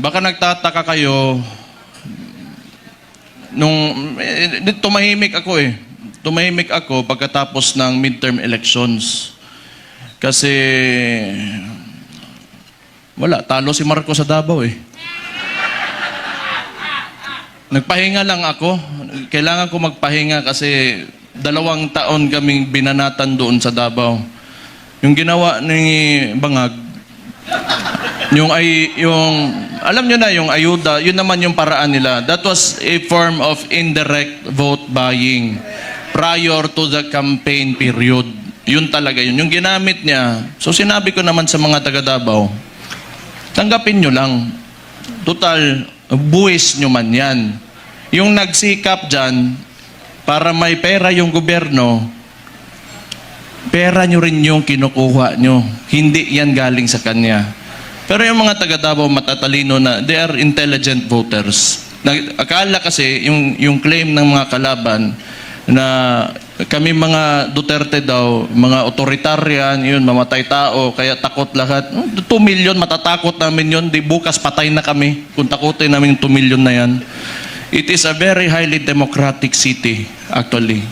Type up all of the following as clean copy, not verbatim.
Baka nagtataka kayo, tumahimik ako eh. Tumahimik ako pagkatapos ng midterm elections. Kasi, wala, talo si Marcos sa Davao eh. Nagpahinga lang ako. Kailangan ko magpahinga kasi 2 taon kaming binanatan doon sa Davao. Yung ginawa ni Bangag, alam nyo na, yung ayuda, yun naman yung paraan nila. That was a form of indirect vote buying prior to the campaign period. Yun talaga yun. Yung ginamit niya, so sinabi ko naman sa mga taga Davao, tanggapin nyo lang. Total, buwis nyo man yan. Yung nagsikap dyan, para may pera yung gobyerno, pera nyo rin yung kinukuha nyo. Hindi yan galing sa kanya. Pero yung mga taga Davao matatalino na, they are intelligent voters. Akala kasi, yung claim ng mga kalaban, na kami mga Duterte daw, mga authoritarian, yun, mamatay tao, kaya takot lahat. 2 million, matatakot namin yun. Di bukas patay na kami kung takutin namin 2 million na yan. It is a very highly democratic city, actually.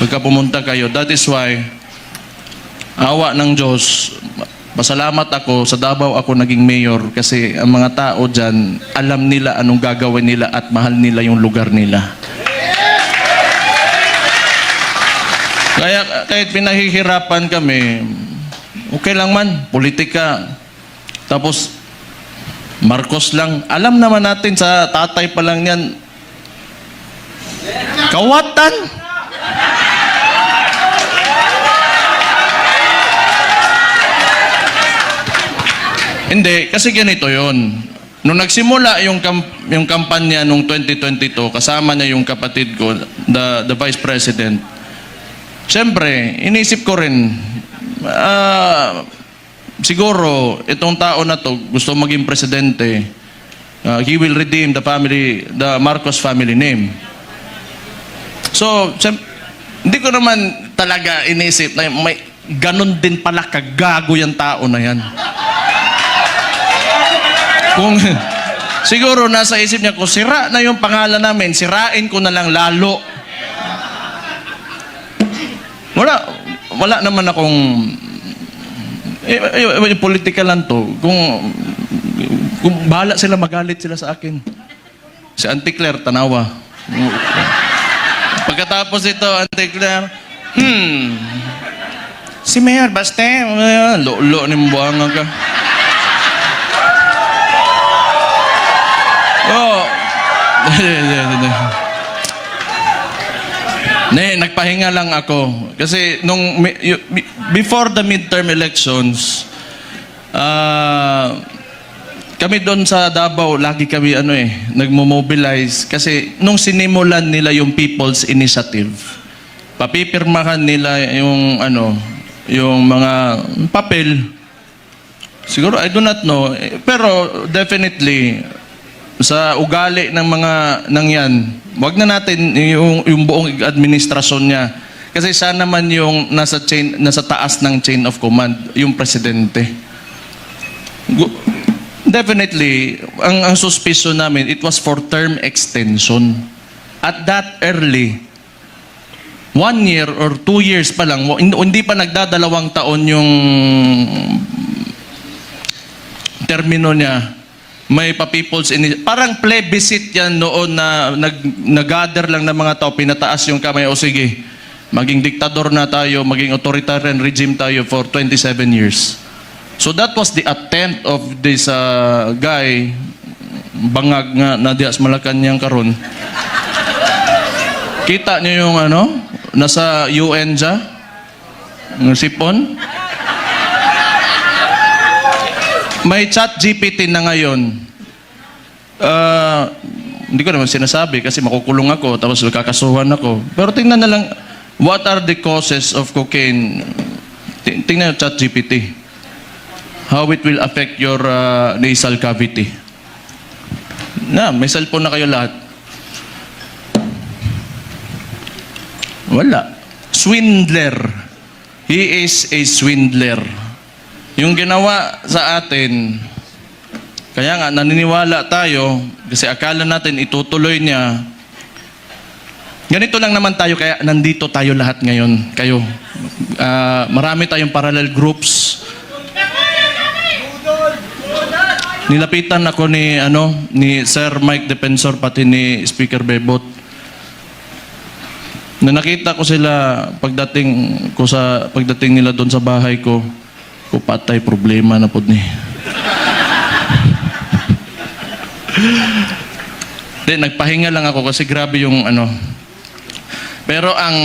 Pagka pumunta kayo, that is why, awa ng Diyos, pasalamat ako, sa Davao ako naging mayor kasi ang mga tao dyan, alam nila anong gagawin nila at mahal nila yung lugar nila. Kaya kahit pinahihirapan kami, okay lang man, politika. Tapos, Marcos lang. Alam naman natin sa tatay pa lang yan, kawatan. Hindi, kasi ganito yon. Nung nagsimula yung kampanya nung 2022, kasama niya yung kapatid ko, the Vice President, siyempre, inisip ko rin, siguro, itong tao na to, gusto maging presidente, he will redeem the Marcos family name. So, hindi ko naman talaga inisip na may ganun din pala kagago yung tao na yan. Kung siguro nasa isip niya, kung sira na yung pangalan namin, sirain ko na lang lalo. Wala naman akong political lang to. Kung bahala sila, magalit sila sa akin. Si Auntie Claire, tanawa. Pagkatapos ito, Auntie Claire, si Mayor Baste, lo ni mbuanga ka. Oh. Nagpahinga lang ako. Kasi before the midterm elections, kami doon sa Davao, lagi kami nagmo-mobilize. Kasi nung sinimulan nila yung People's Initiative, papipirmahan nila yung mga papel. Siguro, I do not know. Pero definitely, sa ugali ng mga nangyan, wag na natin yung buong administrasyon niya. Kasi siya naman yung nasa taas ng chain of command, yung presidente. Definitely, ang suspicion namin, it was for term extension. At that early, 1 year or 2 years pa lang, hindi pa nagdadalawang taon yung termino niya, may pa-people's initiative. Parang plebiscite yan noon na nag-gather lang ng mga tao, pinataas yung kamay, o sige, maging diktador na tayo, maging authoritarian regime tayo for 27 years. So that was the attempt of this guy, Bangag nga na dias Malacanang karon. Kita niyo yung nasa UN siya, ng sipon. May ChatGPT na ngayon. Hindi ko naman sinasabi kasi makukulong ako tapos kakasuhan ako. Pero tingnan na lang, what are the causes of cocaine? Tingnan yung ChatGPT. How it will affect your nasal cavity. May cellphone na kayo lahat. Wala. Swindler. He is a swindler. Yung ginawa sa atin, Kaya nga, naniniwala tayo kasi akala natin itutuloy niya. Ganito lang naman tayo, kaya nandito tayo lahat ngayon. Kayo. Marami tayong parallel groups. Nilapitan ako ni Sir Mike Defensor pati ni Speaker Bebot. Na nakita ko sila pagdating nila doon sa bahay ko, patay problema na pod ni. Nagpahinga lang ako kasi grabe yung Pero ang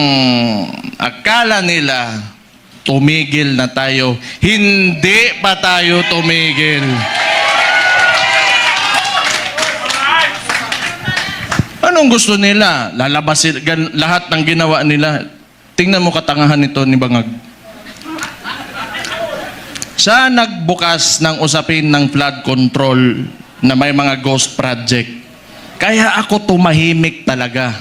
akala nila, tumigil na tayo. Hindi pa tayo tumigil. Anong gusto nila? Lalabasin lahat ng ginawa nila. Tingnan mo katangahan nito ni Bangag. Siya nagbukas ng usapin ng flood control na may mga ghost project. Kaya ako tumahimik talaga.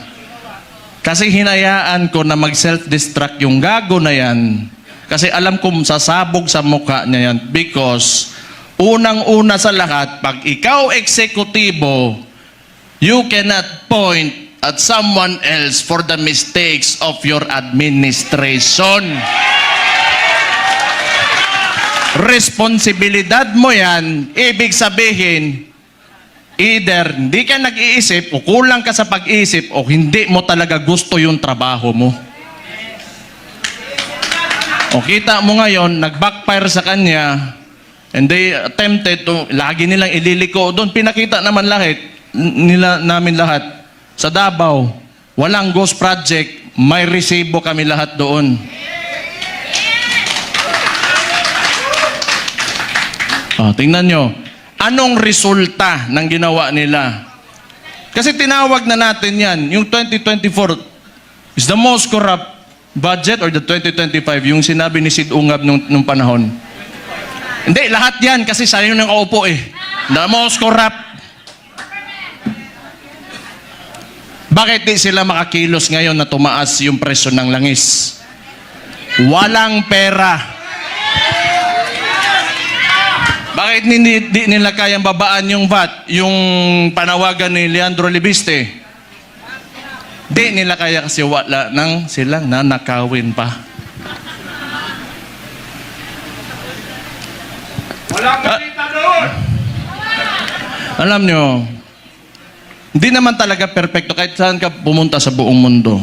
Kasi hinayaan ko na mag-self-destruct yung gago na yan. Kasi alam kong sasabog sa mukha niya yan. Because, unang-una sa lahat, pag ikaw eksekutibo, you cannot point at someone else for the mistakes of your administration. Responsibilidad mo yan, ibig sabihin, either hindi ka nag-iisip o kulang ka sa pag-iisip o hindi mo talaga gusto yung trabaho mo. O kita mo ngayon, nag-backfire sa kanya and they attempted to, lagi nilang ililiko doon. Pinakita naman namin lahat sa Davao, walang ghost project, may resibo kami lahat doon. Tingnan nyo, anong resulta ng ginawa nila? Kasi tinawag na natin yan, yung 2024 is the most corrupt budget or the 2025, yung sinabi ni Sid Ungab nung panahon. Hindi, lahat yan kasi sa inyo nang kaupo The most corrupt. Bakit di sila makakilos ngayon na tumaas yung presyo ng langis? Walang pera. Bakit di nila kayang babaan yung VAT, yung panawagan ni Leandro Libiste? Di nila kaya kasi wala nang silang nanakawin pa. Walang nakita doon! Alam nyo, hindi naman talaga perfecto kahit saan ka pumunta sa buong mundo.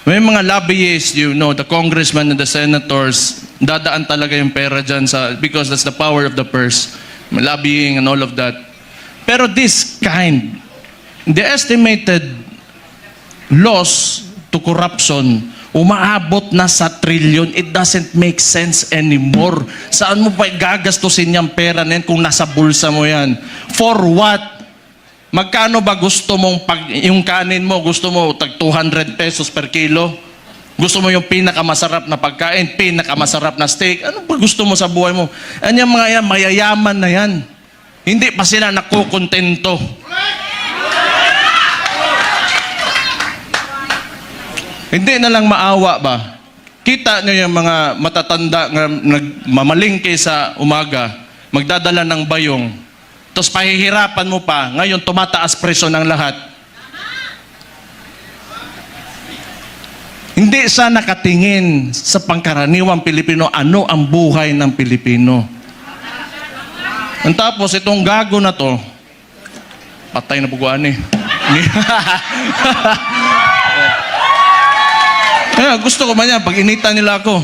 May mga lobbyists, the congressmen and the senators, dadaan talaga yung pera dyan because that's the power of the purse. Lobbying and all of that. Pero this kind, the estimated loss to corruption, umaabot na sa trillion. It doesn't make sense anymore. Saan mo pa gagastusin yung pera na yan kung nasa bulsa mo yan? For what? Magkano ba gusto mong yung kanin mo, gusto mo tag 200 pesos per kilo? Gusto mo yung pinakamasarap na pagkain, pinakamasarap na steak? Ano ba gusto mo sa buhay mo? Yan mga yan, mayayaman na yan. Hindi pa sila nakukontento. Hindi na lang maawa ba? Kita nyo yung mga matatanda na nagmamalingke sa umaga, magdadala ng bayong. Tapos pahihirapan mo pa, ngayon tumataas presyo ng lahat. Hindi siya nakatingin sa pangkaraniwang Pilipino, ano ang buhay ng Pilipino. Ang tapos, itong gago na to, patay na buguan Kaya gusto ko man yan, pag inita nila ako,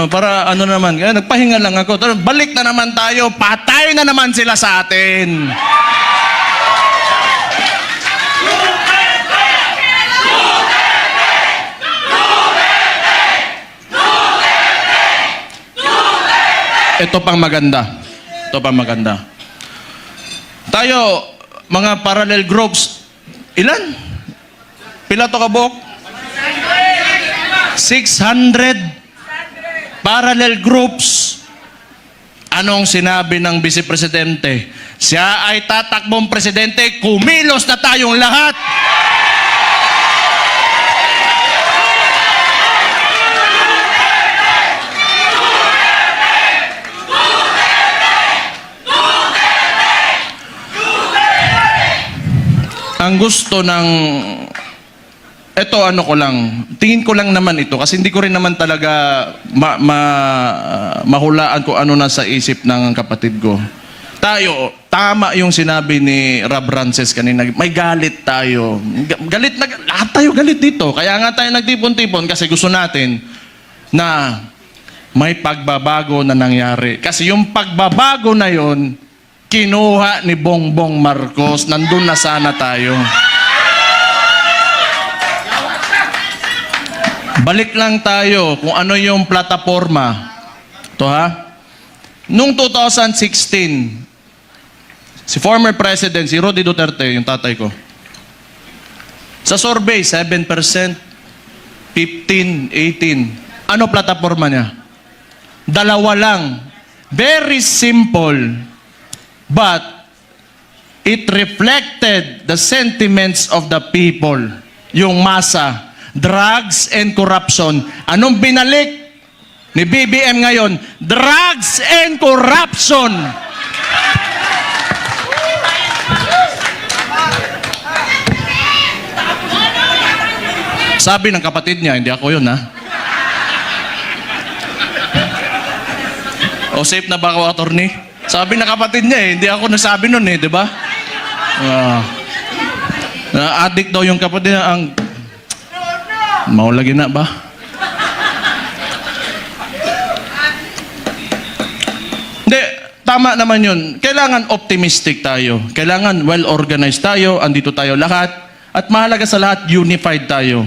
para naman, kaya nagpahinga lang ako. Balik na naman tayo, patay na naman sila sa atin. Ito pang maganda. Tayo, mga parallel groups, ilan? Pila to kabok? 600 parallel groups. Anong sinabi ng Vice Presidente? Siya ay tatakbong presidente, kumilos na tayong lahat. ang gusto ng... Ito ano ko lang, tingin ko lang naman ito kasi hindi ko rin naman talaga mahulaan kung ano nasa isip ng kapatid ko. Tayo, tama yung sinabi ni Rob Rances kanina, may galit tayo. Galit na, lahat tayo galit dito. Kaya nga tayo nagtipon-tipon kasi gusto natin na may pagbabago na nangyari. Kasi yung pagbabago na yon, kinuha ni Bongbong Marcos, nandun na sana tayo. Balik lang tayo kung ano yung plataforma. Ito ha. Noong 2016, si former President, si Roddy Duterte, yung tatay ko, sa survey, 7%, 15, 18. Ano plataforma niya? Dalawa lang. Very simple. But, it reflected the sentiments of the people. Yung masa. Drugs and corruption. Anong binalik ni BBM ngayon? Drugs and corruption. Sabi ng kapatid niya, hindi ako yun ha. O safe na ba ako, attorney? Sabi ng kapatid niya hindi ako nasabi nun di ba? Addict daw yung kapatid niya, ang maulagi na ba? Hindi, tama naman yun. Kailangan optimistic tayo. Kailangan well-organized tayo. Andito tayo lahat. At mahalaga sa lahat, unified tayo.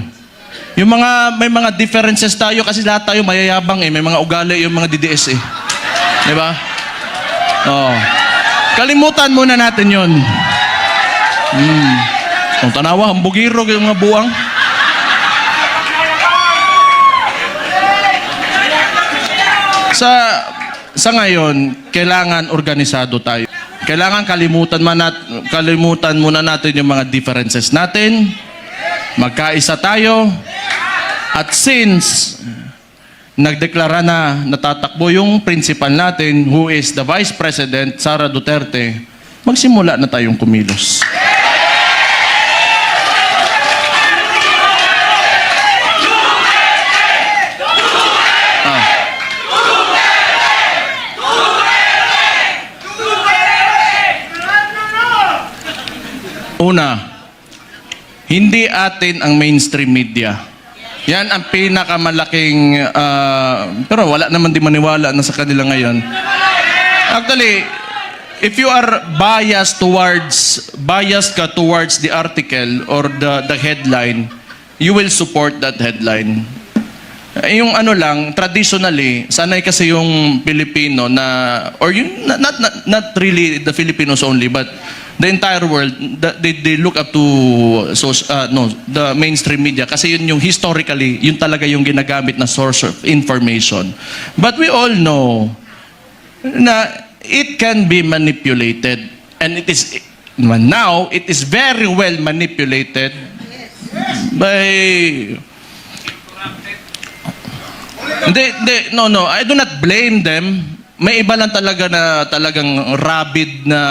Yung may mga differences tayo kasi lahat tayo mayayabang May mga ugali yung mga DDS Di ba? Kalimutan muna natin yun. Kung tanawa, hambugiro yung mga buwang. Sa ngayon, kailangan organisado tayo. Kailangan kalimutan muna natin yung mga differences natin. Magkaisa tayo. At since nagdeklara na natatakbo yung principal natin, who is the Vice President, Sara Duterte, magsimula na tayong kumilos. Una, hindi atin ang mainstream media. Yan ang pinakamalaking, pero wala naman di maniwala na sa kanila ngayon. Actually, if you are biased ka towards the article or the headline, you will support that headline. Yung ano lang, traditionally, sanay kasi yung Pilipino na, or yung, not really the Filipinos only, but the entire world, they look up to the mainstream media kasi yun yung historically, yun talaga yung ginagamit na source of information. But we all know na it can be manipulated, and it is now it is very well manipulated by no, I do not blame them. May iba lang talaga na talagang rabid na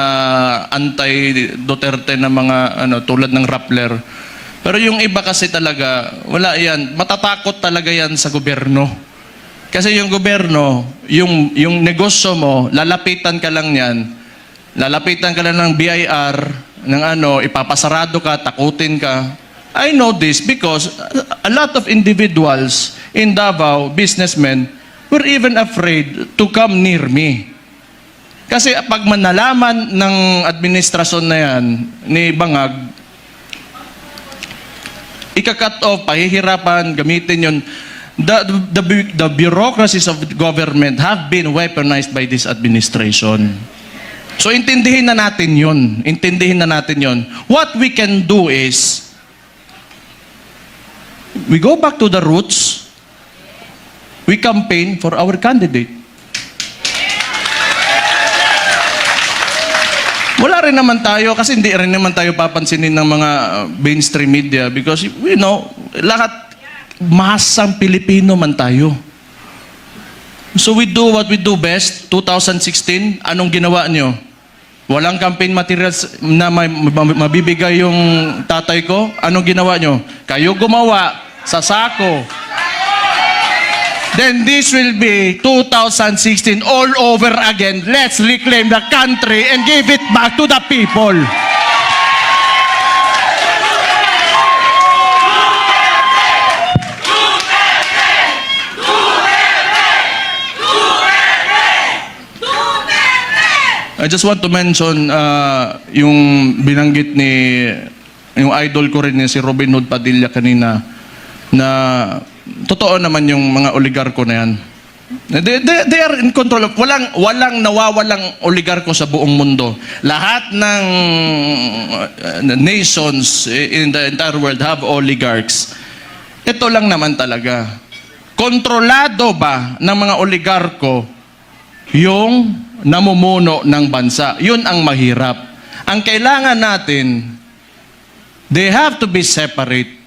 anti-Duterte na mga tulad ng Rappler. Pero yung iba kasi talaga, wala yan. Matatakot talaga yan sa gobyerno. Kasi yung gobyerno, yung negosyo mo, lalapitan ka lang yan. Lalapitan ka lang ng BIR, ng ipapasarado ka, takutin ka. I know this because a lot of individuals in Davao, businessmen, were even afraid to come near me. Kasi pag manalaman ng administrasyon na yan, ni Bangag, ika-cut off, pahihirapan, gamitin yun. The bureaucracies of government have been weaponized by this administration. So intindihin na natin yun. Intindihin na natin yun. What we can do is, we go back to the roots. We campaign for our candidate. Wala rin naman tayo, kasi hindi rin naman tayo papansinin ng mga mainstream media because, lahat masang Pilipino man tayo. So we do what we do best. 2016, anong ginawa nyo? Walang campaign materials na mabibigay yung tatay ko. Anong ginawa nyo? Kayo gumawa sa sako. Then this will be 2016 all over again. Let's reclaim the country and give it back to the people. I just want to mention yung binanggit yung idol ko rin si Robin Hood Padilla kanina na totoo naman yung mga oligarko na yan. They are in control of, walang nawawalang oligarko sa buong mundo. Lahat ng nations in the entire world have oligarchs. Ito lang naman talaga. Kontrolado ba ng mga oligarko yung namumuno ng bansa? Yun ang mahirap. Ang kailangan natin, they have to be separate.